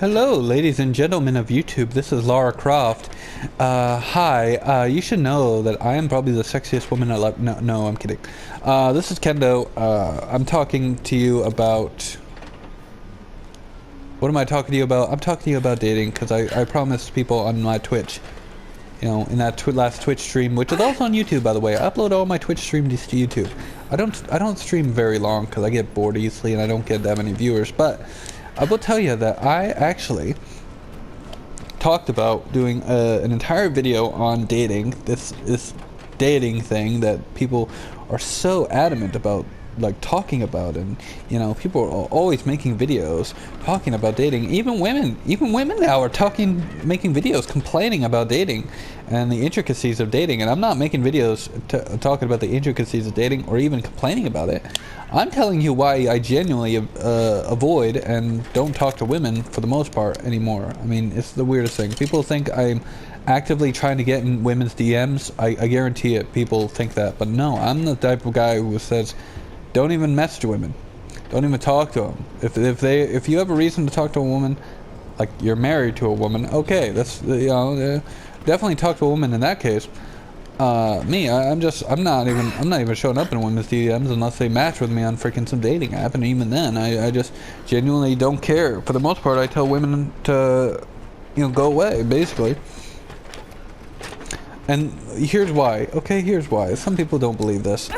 Hello, ladies and gentlemen of YouTube. This is Lara Croft. Hi. You should know that I am probably the sexiest woman alive. No, I'm kidding. This is Kendo. I'm talking to you about... What am I talking to you about? I'm talking to you about dating, because I promised people on my Twitch, you know, in that last Twitch stream, which is also on YouTube, by the way. I upload all my Twitch streams to YouTube. I don't stream very long, because I get bored easily, and I don't get that many viewers, but... I will tell you that I actually talked about doing an entire video on dating, this dating thing that people are so adamant about, like, talking about, and you know, people are always making videos talking about dating. Even women now are making videos complaining about dating and the intricacies of dating. And I'm not making videos talking about the intricacies of dating or even complaining about it. I'm telling you why I genuinely avoid and don't talk to women for the most part anymore. I mean, it's the weirdest thing. People think I'm actively trying to get in women's DMs. I guarantee it, people think that. But no, I'm the type of guy who says, don't even message women. Don't even talk to them. If you have a reason to talk to a woman, like you're married to a woman, okay, that's, you know, definitely talk to a woman in that case. I'm not even showing up in women's DMs unless they match with me on freaking some dating app, and even then, I just genuinely don't care. For the most part, I tell women to, you know, go away, basically. And here's why. Okay, here's why. Some people don't believe this.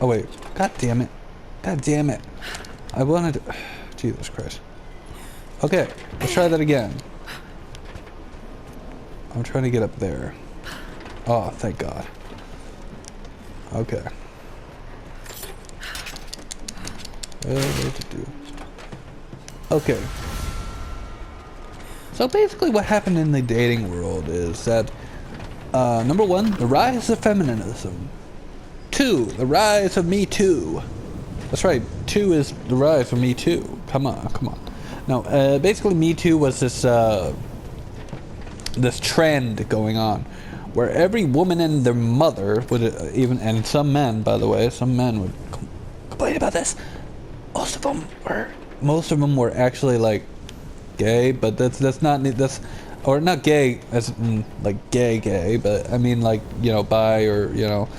Oh wait, god damn it. God damn it. I wanted to... Jesus Christ. Okay, let's try that again. I'm trying to get up there. Oh, thank God. Okay. What to do? Okay. So basically what happened in the dating world is that, number one, the rise of feminism. 2, the rise of Me Too. That's right, 2 is the rise of Me Too. Come on. No, basically Me Too was this, this trend going on, where every woman and their mother would and some men, by the way, some men would complain about this. Most of them were actually like gay, but that's not or not gay as in like gay, but I mean like, you know, bi, or you know.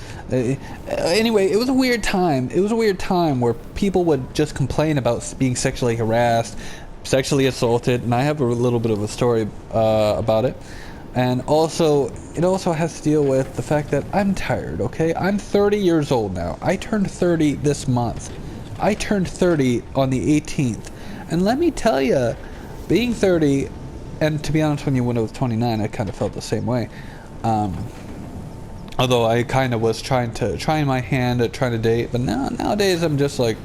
Anyway, it was a weird time. It was a weird time where people would just complain about being sexually harassed, sexually assaulted, and I have a little bit of a story about it. And also, it also has to deal with the fact that I'm tired, okay? I'm 30 years old now. I turned 30 this month. I turned 30 on the 18th. And let me tell you, being 30, and to be honest with you, when I was 29, I kind of felt the same way. Although I kind of was trying my hand at trying to date, but nowadays I'm just like,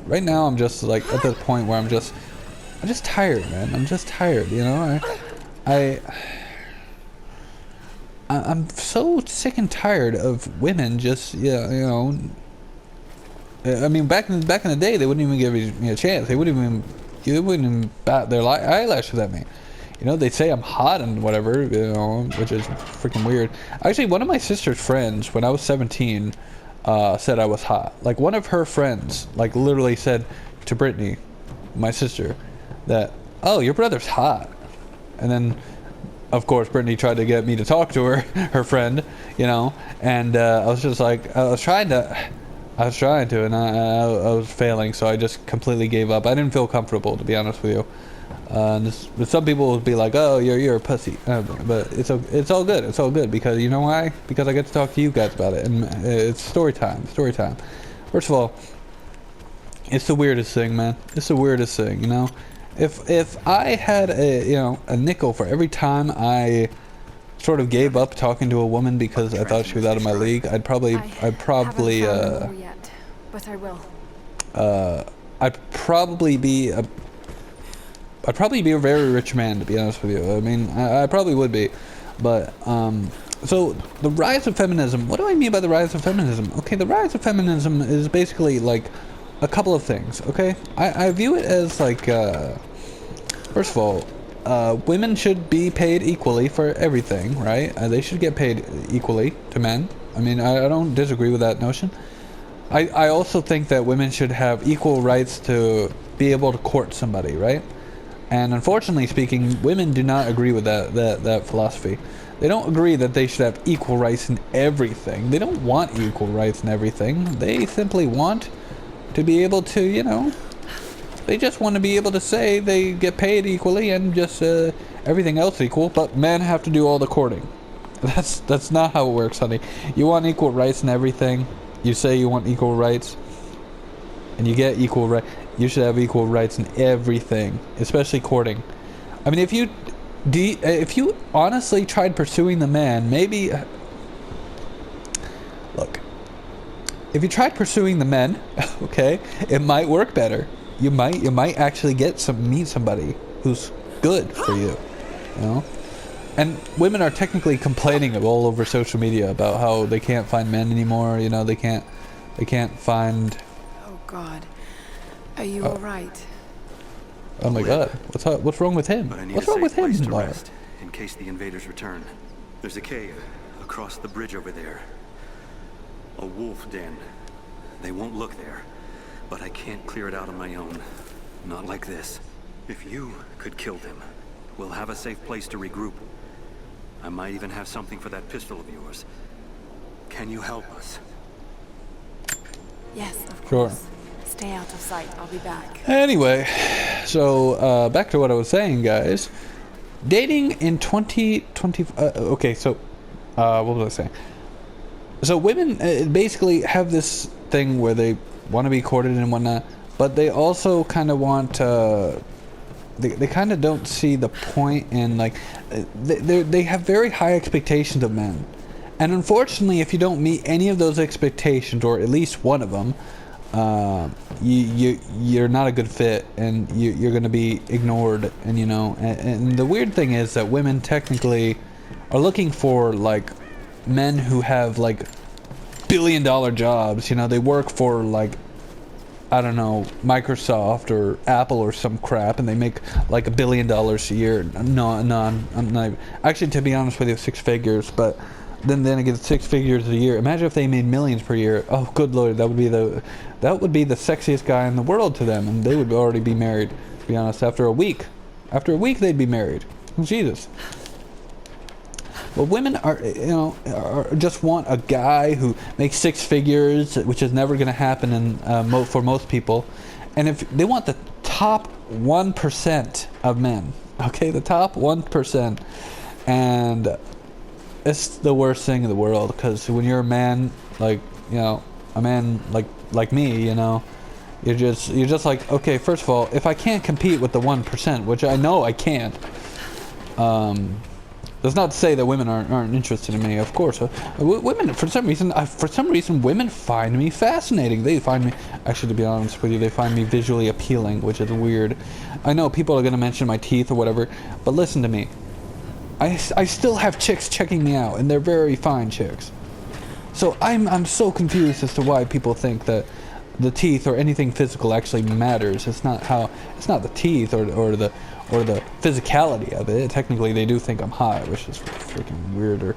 right now I'm just like at the point where I'm just tired, man. I'm just tired, you know? I'm so sick and tired of women just, yeah, you know. I mean, back in the day, they wouldn't even give me a chance. They wouldn't even bat their eyelashes at me. You know, they say I'm hot and whatever, you know, which is freaking weird. Actually, one of my sister's friends, when I was 17, said I was hot. Like, one of her friends, like, literally said to Brittany, my sister, that, oh, your brother's hot. And then, of course, Brittany tried to get me to talk to her friend, you know, and I was just like, I was trying to, and I was failing, so I just completely gave up. I didn't feel comfortable, to be honest with you. But some people would be like, "Oh, you're a pussy," but it's all good. It's all good, because you know why? Because I get to talk to you guys about it, and it's story time. Story time. First of all, it's the weirdest thing, man. It's the weirdest thing, you know. If I had a nickel for every time I sort of gave up talking to a woman because I thought she was out of my league, I'd probably I'd probably be a very rich man, to be honest with you. I mean, I probably would be. But, so, the rise of feminism. What do I mean by the rise of feminism? Okay, the rise of feminism is basically, like, a couple of things, okay? I view it as, like, first of all, women should be paid equally for everything, right? They should get paid equally to men. I mean, I don't disagree with that notion. I also think that women should have equal rights to be able to court somebody, right? And unfortunately speaking, women do not agree with that philosophy. They don't agree that they should have equal rights in everything. They don't want equal rights in everything. They simply want to be able to, you know, they just want to be able to say they get paid equally and just everything else equal, but men have to do all the courting. That's not how it works, honey. You want equal rights in everything. You say you want equal rights, and you get equal rights. You should have equal rights in everything, especially courting. I mean, if you honestly tried pursuing the man, maybe look. If you tried pursuing the men, okay, it might work better. You might actually meet somebody who's good for you, you know. And women are technically complaining all over social media about how they can't find men anymore. You know, they can't find. Oh God, are you all right? Oh my God, what's wrong with him? What's wrong with him, Laura? In case the invaders return. There's a cave across the bridge over there. A wolf den. They won't look there, but I can't clear it out on my own. Not like this. If you could kill them, we'll have a safe place to regroup. I might even have something for that pistol of yours. Can you help us? Yes, of Sure. course. Stay out of sight. I'll be back. Anyway, so back to what I was saying, guys. Dating in 2020. Okay, so what was I saying? So women basically have this thing where they want to be courted and whatnot, but they also kind of want. They kind of don't see the point in, like, they have very high expectations of men, and unfortunately, if you don't meet any of those expectations, or at least one of them, you're not a good fit, and you're going to be ignored. And you know, and the weird thing is that women technically are looking for, like, men who have, like, billion-dollar jobs. You know, they work for, like, I don't know, Microsoft or Apple or some crap, and they make like $1 billion a year. No, I'm not. Actually, to be honest with you, 6 figures. But then again, 6 figures a year. Imagine if they made millions per year. Oh, good Lord, that would be the sexiest guy in the world to them, and they would already be married. To be honest, after a week, they'd be married. Jesus. But women are just want a guy who makes 6 figures, which is never going to happen for most people. And if they want the top 1% of men, okay, the top 1%, and it's the worst thing in the world, because when you're a man, like, you know, a man like me, you know, you're just like, okay, first of all, if I can't compete with the 1%, which I know I can't, that's not to say that women aren't interested in me. Of course, women, for some reason, women find me fascinating. They find me, actually, to be honest with you, they find me visually appealing, which is weird. I know people are gonna mention my teeth or whatever, but listen to me. I still have chicks checking me out, and they're very fine chicks. So I'm so confused as to why people think that the teeth or anything physical actually matters. It's not the teeth or the physicality of it. Technically, they do think I'm hot, which is freaking weirder.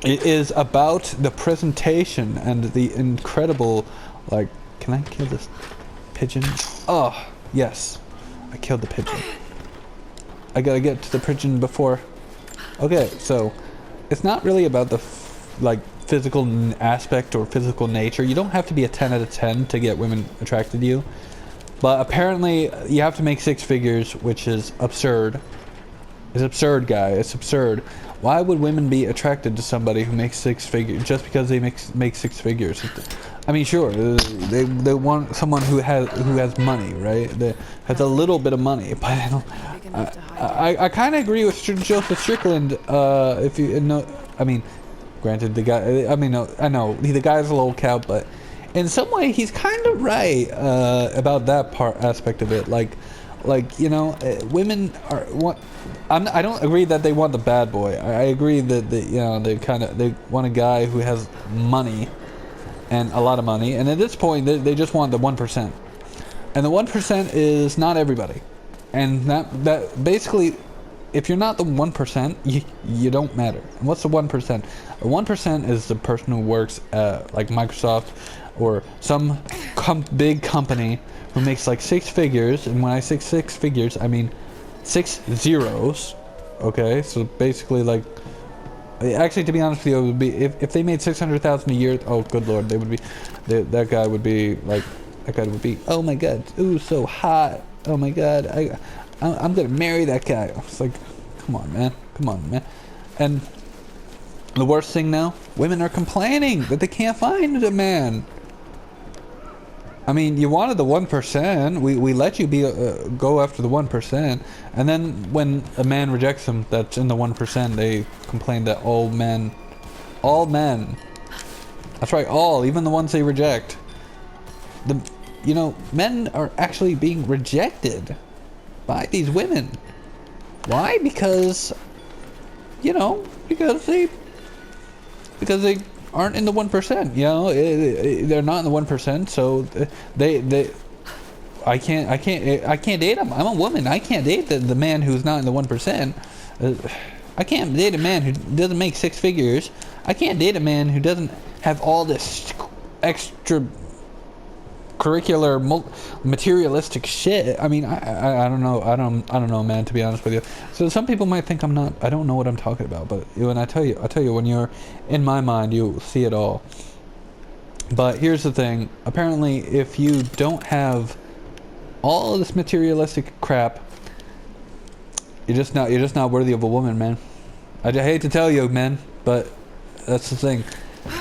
It is about the presentation and the incredible, like, can I kill this pigeon? Oh, yes. I killed the pigeon. I gotta get to the pigeon before. Okay, so it's not really about the physical aspect or physical nature. You don't have to be a 10 out of 10 to get women attracted to you. But apparently, you have to make 6 figures, which is absurd. It's absurd, guy. It's absurd. Why would women be attracted to somebody who makes 6 figures just because they make 6 figures? I mean, sure, they want someone who has money, right? That has a little bit of money. But I kind of agree with Joseph Strickland. If you know, I mean, granted, the guy. I mean, I know the guy's a little cow, but in some way, he's kind of right about that aspect of it. Like, you know, women I don't agree that they want the bad boy. I agree that they want a guy who has money, and a lot of money. And at this point, they just want the 1%, and the 1% is not everybody. And that basically, if you're not the 1%, you don't matter. And what's the 1%? The 1% is the person who works at like Microsoft or some big company who makes like 6 figures, and when I say 6 figures, I mean 6 zeros. Okay, so basically like, actually to be honest with you, it would be if they made 600,000 a year. Oh, good lord, they would be, that guy would be like, that guy would be. Oh my god, ooh, so hot. Oh my god, I'm gonna marry that guy. It's like, come on, man, come on, man. And the worst thing now, women are complaining that they can't find a man. I mean, you wanted the 1%. We let you be go after the 1%, and then when a man rejects them, that's in the 1%, they complain that all men, that's right, all, even the ones they reject. You know, men are actually being rejected by these women. Why? Because, you know, because they aren't in the 1%, you know, they're not in the 1%, so I can't date them. I'm a woman. I can't date the man who's not in the 1%. I can't date a man who doesn't make 6 figures. I can't date a man who doesn't have all this extra curricular materialistic shit. I mean, I don't know. I don't know, man, to be honest with you. So some people might think I don't know what I'm talking about, but when I tell you, when you're in my mind, you see it all. But here's the thing. Apparently, if you don't have all of this materialistic crap, you're just not worthy of a woman, man. I hate to tell you, man, but that's the thing.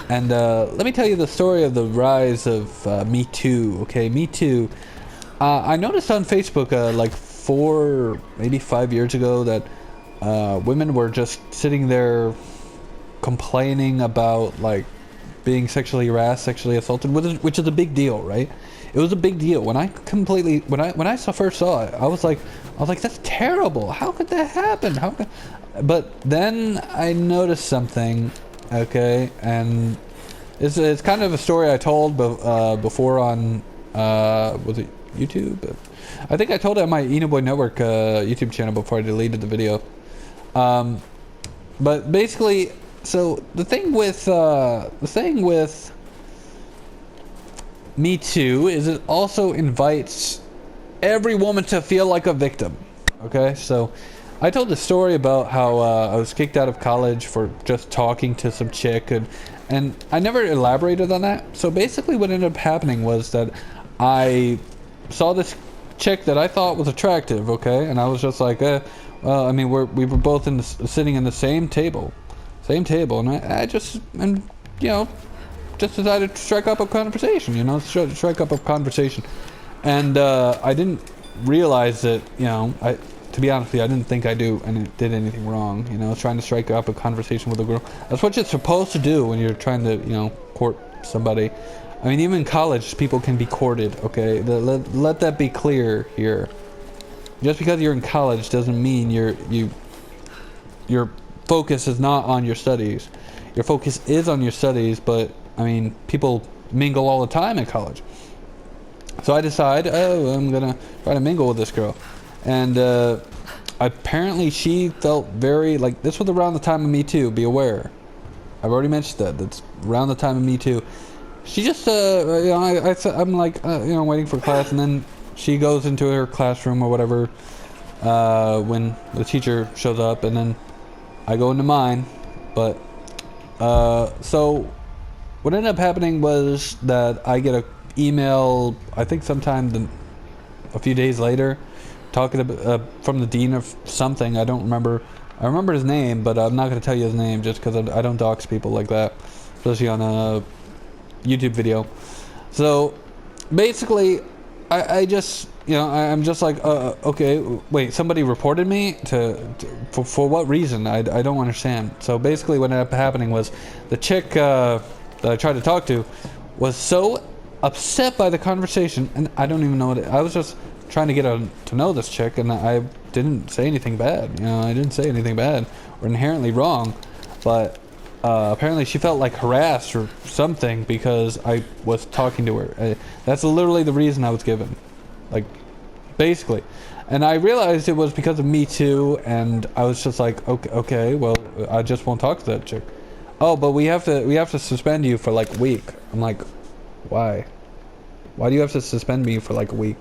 And let me tell you the story of the rise of Me Too. Okay, Me Too. I noticed on Facebook like 4, maybe 5 years ago that women were just sitting there complaining about like being sexually harassed, sexually assaulted, which is a big deal, right? It was a big deal. When I first saw it, I was like, that's terrible. How could that happen? But then I noticed something. Okay, and it's kind of a story I told before on was it YouTube? I think I told it on my Enoboy Network YouTube channel before I deleted the video. But basically, so the thing with Me Too is it also invites every woman to feel like a victim. Okay, so I told the story about how I was kicked out of college for just talking to some chick, and I never elaborated on that. So basically what ended up happening was that I saw this chick that I thought was attractive, okay? And I was just like, well, I mean, we were both sitting in the same table, and I just, and you know, just decided to strike up a conversation, you know, strike up a conversation. And I didn't realize that, you know, to be honest with you, I didn't think I did anything wrong. You know, trying to strike up a conversation with a girl. That's what you're supposed to do when you're trying to, you know, court somebody. I mean, even in college, people can be courted, okay? Let that be clear here. Just because you're in college doesn't mean your focus is not on your studies. Your focus is on your studies, but, I mean, people mingle all the time in college. So I decide, I'm gonna try to mingle with this girl. And apparently she felt very, like, this was around the time of Me Too, be aware. I've already mentioned that. That's around the time of Me Too. She just, you know, I'm like, you know, waiting for class, and then she goes into her classroom or whatever when the teacher shows up, and then I go into mine. But, so what ended up happening was that I get a email, I think sometime a few days later, talking from the dean of something. I don't remember. I remember his name, but I'm not going to tell you his name just because I don't dox people like that, especially on a YouTube video. So basically, I just, you know, I'm just like, okay, wait, somebody reported me for what reason? I don't understand. So basically, what ended up happening was the chick that I tried to talk to was so upset by the conversation, and I don't even know what I was just trying to get to know this chick, and I didn't say anything bad. You know, I didn't say anything bad or inherently wrong, but apparently she felt like harassed or something because I was talking to her. That's literally the reason I was given, like, basically. And I realized it was because of Me Too, and I was just like, okay, well, I just won't talk to that chick. Oh, but we have to suspend you for like a week. I'm like, why? Why do you have to suspend me for like a week?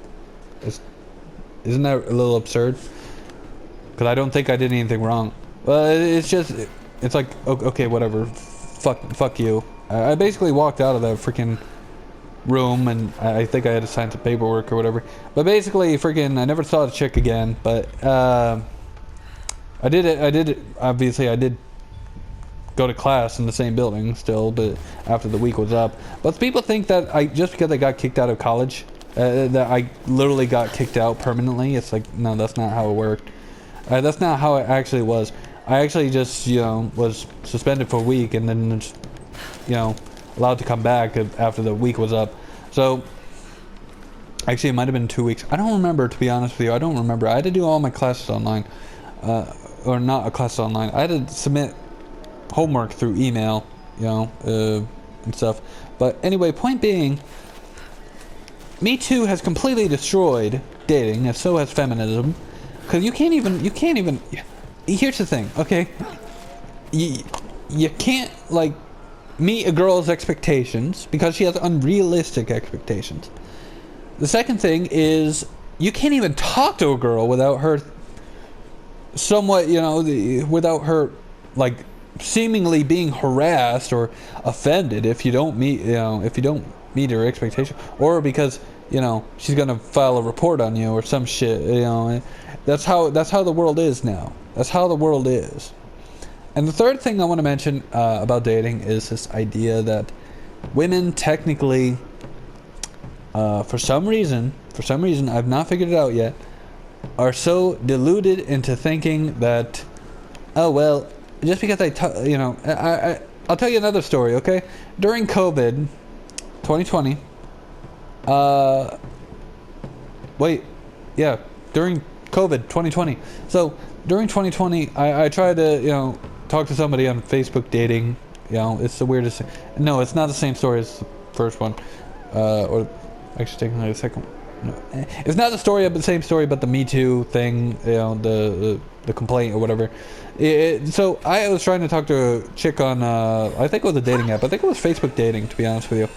Isn't that a little absurd? Because I don't think I did anything wrong. Well, it's just, it's like, okay, whatever. Fuck you. I basically walked out of that freaking room, and I think I had to sign some paperwork or whatever. But basically, freaking, I never saw the chick again. But I did. Obviously, I did go to class in the same building still, but after the week was up. But people think that just because I got kicked out of college, that I literally got kicked out permanently. It's like, no, that's not how it worked. That's not how it actually was. I actually just, was suspended for a week and then just, allowed to come back after the week was up. So, actually it might have been 2 weeks. I don't remember, to be honest with you. I don't remember. I had to do all my classes online. Or not a class online. I had to submit homework through email, and stuff. But anyway, point being, Me Too has completely destroyed dating, and so has feminism. Because you can't even, here's the thing, okay? You can't, like, meet a girl's expectations because she has unrealistic expectations. The second thing is, you can't even talk to a girl without her somewhat, without her, like, seemingly being harassed or offended if you don't meet, meet her expectation, or because, she's gonna file a report on you or some shit, That's how the world is now. That's how the world is. And the third thing I want to mention about dating is this idea that women technically, for some reason I've not figured it out yet, are so deluded into thinking that, oh well, just because I'll tell you another story, okay? During COVID 2020, during COVID 2020. So during 2020, I tried to, talk to somebody on Facebook dating. It's the weirdest thing. No, it's not the same story as the first one. Or actually, technically the second one. No. It's not the same story, but the Me Too thing, the complaint or whatever. So I was trying to talk to a chick on, I think it was a dating app. I think it was Facebook dating, to be honest with you.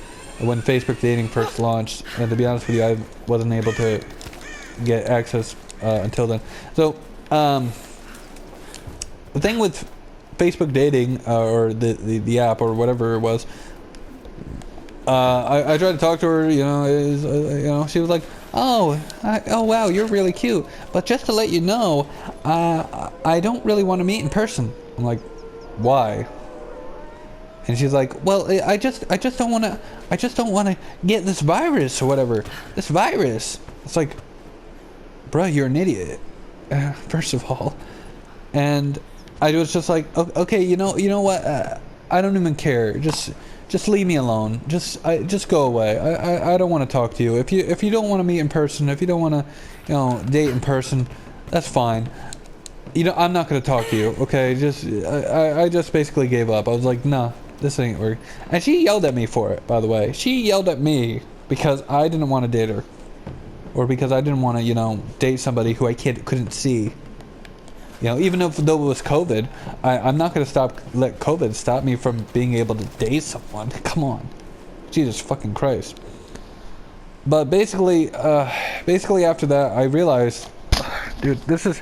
When Facebook dating first launched, and to be honest with you, I wasn't able to get access until then. So the thing with Facebook dating, or the app or whatever it was, I tried to talk to her. She was like, oh wow, you're really cute, but just to let you know, I don't really want to meet in person. I'm like, why? And she's like, well, I just don't want to get this virus or whatever. This virus. It's like, bro, you're an idiot. First of all. And I was just like, okay, you know what? I don't even care. Just leave me alone. Just go away. I don't want to talk to you. If you don't want to meet in person, if you don't want to, date in person, that's fine. I'm not going to talk to you. Okay, I just basically gave up. I was like, nah. This ain't working. And she yelled at me for it, by the way. She yelled at me because I didn't want to date her. Or because I didn't want to, date somebody who I couldn't see. Even though it was COVID, I'm not going to let COVID stop me from being able to date someone. Come on. Jesus fucking Christ. But basically after that, I realized, dude, this is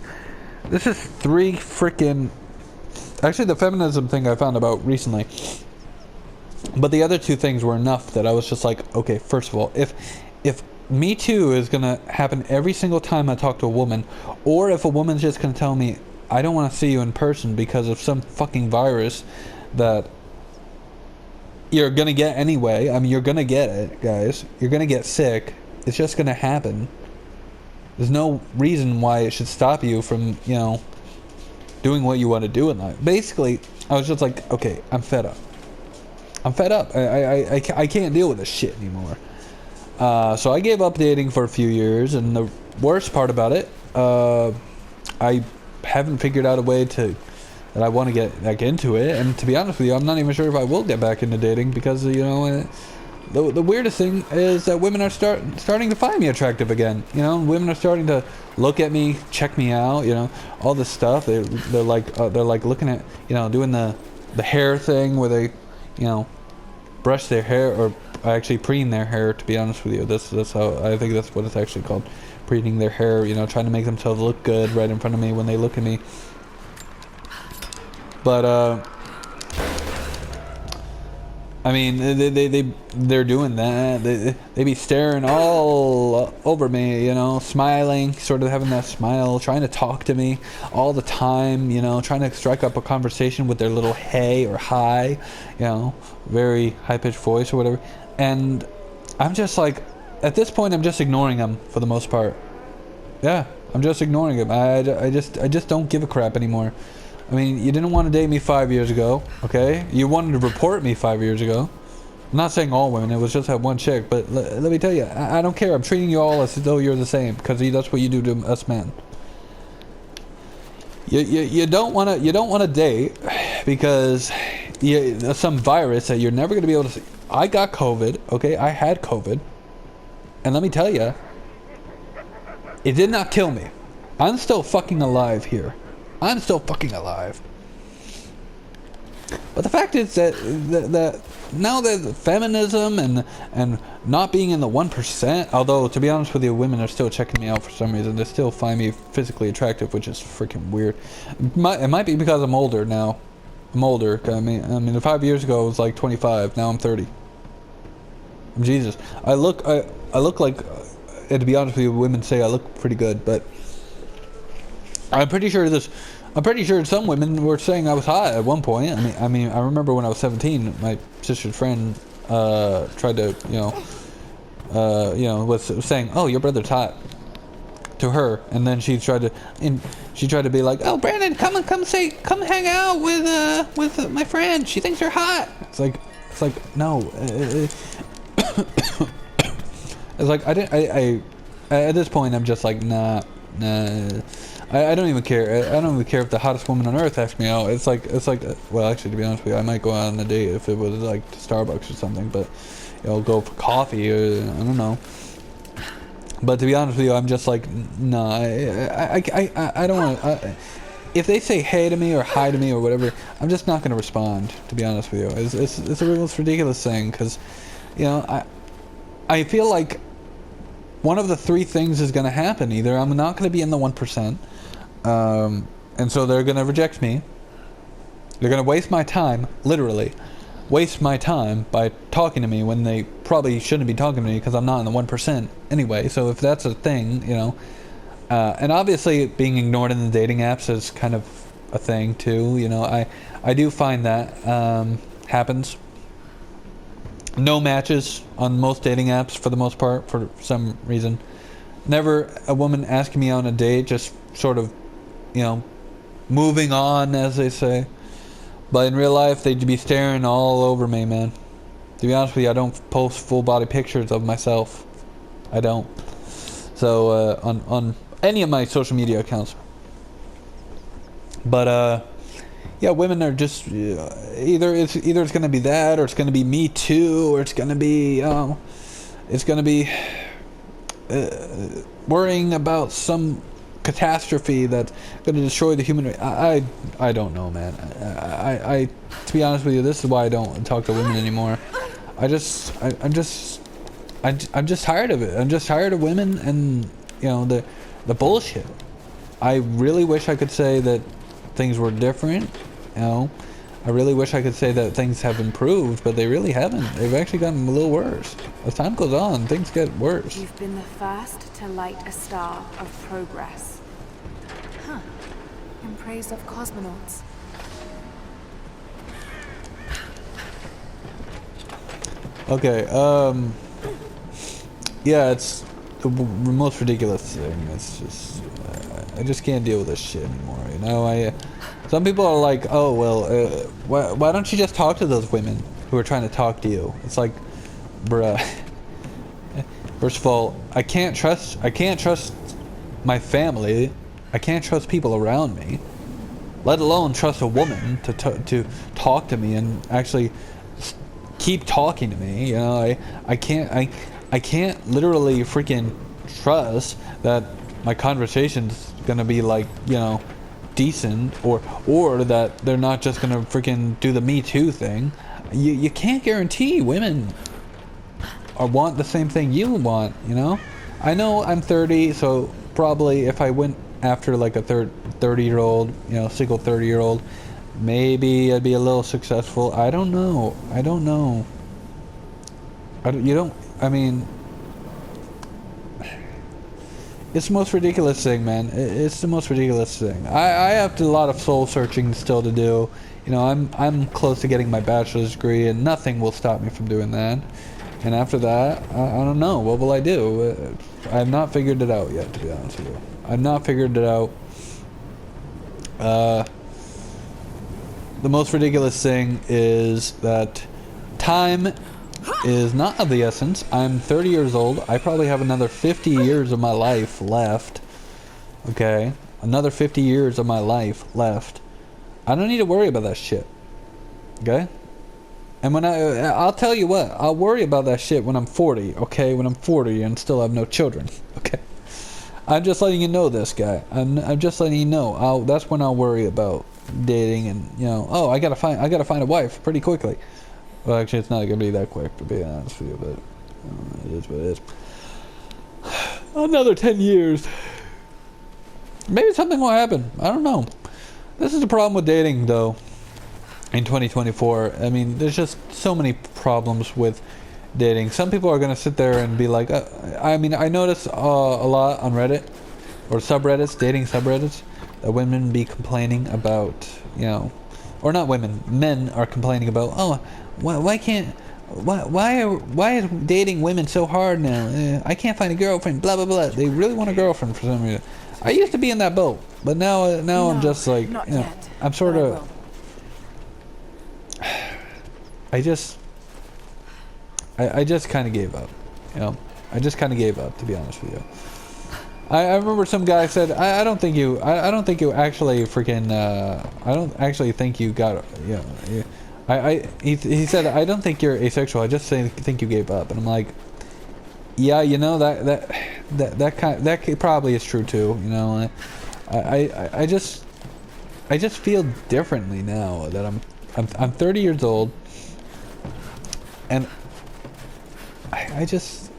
three freaking... Actually, the feminism thing I found about recently. But the other two things were enough that I was just like, okay, first of all, if Me Too is going to happen every single time I talk to a woman, or if a woman's just going to tell me, I don't want to see you in person because of some fucking virus that you're going to get anyway. I mean, you're going to get it, guys. You're going to get sick. It's just going to happen. There's no reason why it should stop you from, doing what you want to do in life. Basically, I was just like, okay, I'm fed up. I can't deal with this shit anymore. So I gave up dating for a few years, and the worst part about it, I haven't figured out a way that I want to get back into it. And to be honest with you, I'm not even sure if I will get back into dating because, the weirdest thing is that women are starting to find me attractive again. Women are starting to look at me, check me out, all this stuff. They're like looking at, doing the hair thing where they, brush their hair or actually preen their hair, to be honest with you. That's how, I think that's what it's actually called. Preening their hair, you know, trying to make themselves look good right in front of me when they look at me. But, I mean, they're doing that. They be staring all over me, you know, smiling, sort of having that smile, trying to talk to me all the time, you know, trying to strike up a conversation with their little hey or hi, you know, very high-pitched voice or whatever. And I'm just like, at this point, I'm just ignoring them for the most part. Yeah, I'm just ignoring them. I just don't give a crap anymore. I mean, you didn't want to date me 5 years ago, okay? You wanted to report me 5 years ago. I'm not saying all women, it was just that one chick, but let me tell you, I don't care. I'm treating you all as though you're the same, because that's what you do to us men. You don't want to date because some virus that you're never going to be able to see. I got COVID, okay? I had COVID. And let me tell you, it did not kill me. I'm still fucking alive here. I'm still fucking alive. But the fact is that now that feminism and not being in the 1%, although to be honest with you, women are still checking me out for some reason. They still find me physically attractive, which is freaking weird. It might be because I'm older now. I'm older. I mean, 5 years ago I was like 25. Now I'm 30. Jesus, I look like, and to be honest with you, women say I look pretty good, but I'm pretty sure some women were saying I was hot at one point. I mean, I remember when I was 17, my sister's friend tried to, was saying, "Oh, your brother's hot," to her, and then she tried to be like, "Oh, Brandon, come hang out with my friend. She thinks you're hot." It's like no. It's like I at this point I'm just like nah. I don't even care. I don't even care if the hottest woman on earth asks me out. It's like well, actually, to be honest with you, I might go out on a date if it was like to Starbucks or something, but go for coffee or I don't know. But to be honest with you, I'm just like no. I don't want. If they say hey to me or hi to me or whatever, I'm just not gonna respond. To be honest with you, it's a most ridiculous thing because, I feel like one of the three things is going to happen. Either I'm not going to be in the 1%, and so they're going to reject me. They're going to waste my time, literally, waste my time by talking to me when they probably shouldn't be talking to me because I'm not in the 1% anyway. So if that's a thing, and obviously being ignored in the dating apps is kind of a thing too. I do find that happens. No matches on most dating apps for the most part, for some reason. Never a woman asking me on a date, just sort of, moving on, as they say. But in real life, they'd be staring all over me, man. To be honest with you, I don't post full body pictures of myself. I don't. So, on any of my social media accounts. But, yeah, women are just either it's going to be that, or it's going to be Me Too, or it's going to be worrying about some catastrophe that's going to destroy the human race. I don't know, man. I to be honest with you, this is why I don't talk to women anymore. I'm just tired of it. I'm just tired of women and the bullshit. I really wish I could say that things were different. I really wish I could say that things have improved, but they really haven't. They've actually gotten a little worse. As time goes on, things get worse. You've been the first to light a star of progress. Huh. In praise of cosmonauts. Okay, yeah, it's the most ridiculous thing. It's just, I just can't deal with this shit anymore, Some people are like, oh, well, why don't you just talk to those women who are trying to talk to you? It's like, bruh. First of all, I can't trust my family. I can't trust people around me, let alone trust a woman to talk to me and actually keep talking to me. I can't literally freaking trust that my conversation's gonna be like, decent, or that they're not just gonna freaking do the Me Too thing. You can't guarantee women want the same thing you want, you know? I know I'm 30, so probably if I went after like a 30-year-old, you know, single 30-year-old, maybe I'd be a little successful. I don't know. I don't know. I mean, it's the most ridiculous thing, man. It's the most ridiculous thing. I have a lot of soul searching still to do. You know, I'm close to getting my bachelor's degree, and nothing will stop me from doing that. And after that, I don't know. What will I do? I have not figured it out yet, to be honest with you. I've not figured it out. The most ridiculous thing is that time is not of the essence. I'm 30 years old. I probably have another 50 years of my life left. Okay? Another 50 years of my life left. I don't need to worry about that shit. Okay? And when I'll tell you what, I'll worry about that shit when I'm 40, okay? When I'm 40 and still have no children, okay? I'm just letting you know this, guy. I'm just letting you know. That's when I'll worry about dating and, you know, oh, I gotta find a wife pretty quickly. Well, actually, it's not gonna be that quick, to be honest with you, but it is what it is. Another 10 years. Maybe something will happen. I don't know. This is the problem with dating, though. In 2024, I mean, there's just so many problems with dating. Some people are gonna sit there and be like, I mean, I notice a lot on Reddit or subreddits, dating subreddits, that women be complaining about, you know, or not women, men are complaining about, oh, why is dating women so hard now? I can't find a girlfriend, blah blah blah. They really want a girlfriend for some reason. I used to be in that boat, but now I'm just like, you know, yet, I'm sort of. I just kind of gave up, you know. I just kind of gave up, to be honest with you. I remember some guy said, I don't think you actually freaking, I don't actually think you got, you know, he said, I don't think you're asexual, I just think you gave up. And I'm like, yeah, you know, that probably is true too, you know. I just feel differently now that I'm 30 years old. And I just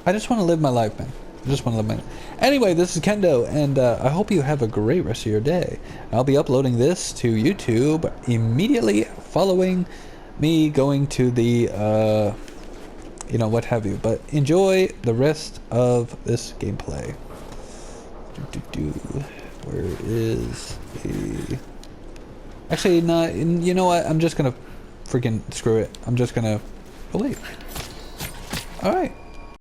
want to live my life, man. I just want to live my life. Anyway, this is Kendo, and I hope you have a great rest of your day. I'll be uploading this to YouTube immediately following me going to the, you know, what have you. But enjoy the rest of this gameplay. Where is the... Actually, not. You know what? I'm just gonna freaking screw it. I'm just gonna... Oh, wait. Alright.